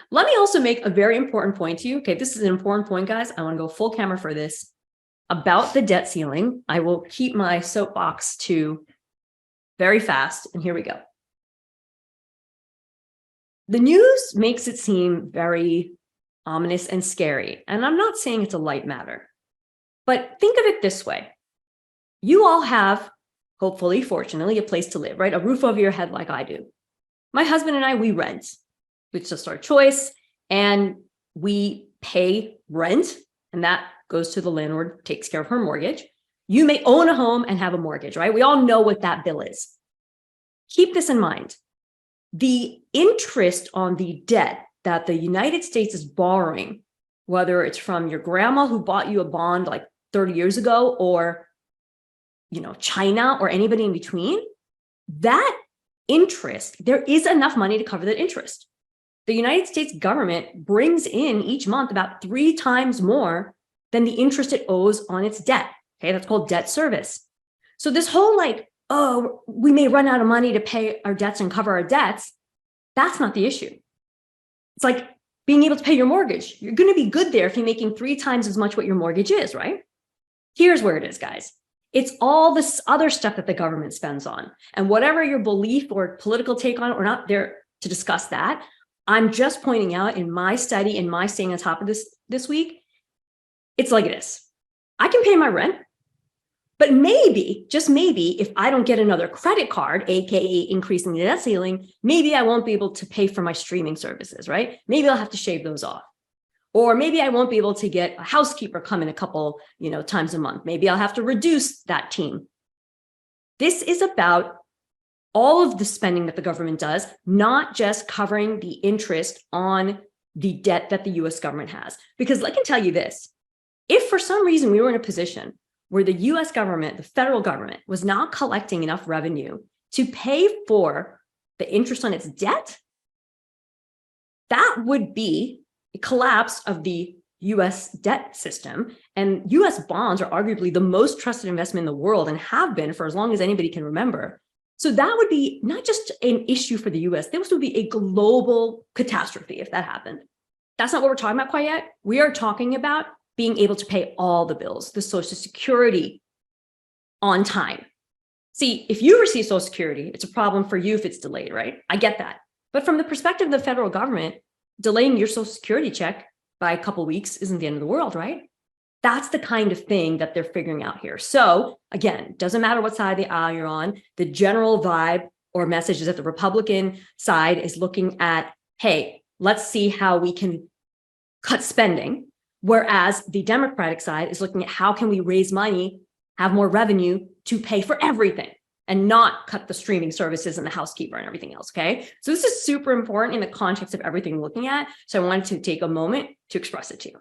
Let me also make a very important point to you. Okay, this is an important point, guys. I want to go full camera for this. About the debt ceiling, I will keep my soapbox to very fast, and here we go. The news makes it seem very ominous and scary, and I'm not saying it's a light matter, but think of it this way. You all have, hopefully, fortunately, a place to live, right? A roof over your head like I do. My husband and I, we rent. It's just our choice, and we pay rent, and that goes to the landlord, takes care of her mortgage. You may own a home and have a mortgage, right? We all know what that bill is. Keep this in mind. The interest on the debt that the United States is borrowing, whether it's from your grandma who bought you a bond like 30 years ago, or China or anybody in between, that interest, there is enough money to cover that interest. The United States government brings in each month about 3 times more than the interest it owes on its debt. Okay, that's called debt service. So this whole oh, we may run out of money to pay our debts and cover our debts, that's not the issue. It's like being able to pay your mortgage. You're going to be good there if you're making 3 times as much what your mortgage is, right? Here's where it is, guys. It's all this other stuff that the government spends on. And whatever your belief or political take on it, we're not there to discuss that. I'm just pointing out in my study, in my staying on top of this week, it's like this. I can pay my rent, but maybe, just maybe, if I don't get another credit card, AKA increasing the debt ceiling, maybe I won't be able to pay for my streaming services, right? Maybe I'll have to shave those off. Or maybe I won't be able to get a housekeeper come in a couple, times a month. Maybe I'll have to reduce that team. This is about all of the spending that the government does, not just covering the interest on the debt that the US government has. Because I can tell you this, if for some reason we were in a position where the US government, the federal government, was not collecting enough revenue to pay for the interest on its debt, that would be a collapse of the US debt system. And US bonds are arguably the most trusted investment in the world and have been for as long as anybody can remember. So that would be not just an issue for the US, this would be a global catastrophe if that happened. That's not what we're talking about quite yet. We are talking about being able to pay all the bills, the Social Security on time. See, if you receive Social Security, it's a problem for you if it's delayed, right? I get that. But from the perspective of the federal government, delaying your Social Security check by a couple of weeks isn't the end of the world, right? That's the kind of thing that they're figuring out here. So again, doesn't matter what side of the aisle you're on, the general vibe or message is that the Republican side is looking at, hey, let's see how we can cut spending. Whereas the Democratic side is looking at how can we raise money, have more revenue to pay for everything and not cut the streaming services and the housekeeper and everything else, okay? So this is super important in the context of everything we're looking at. So I wanted to take a moment to express it to you.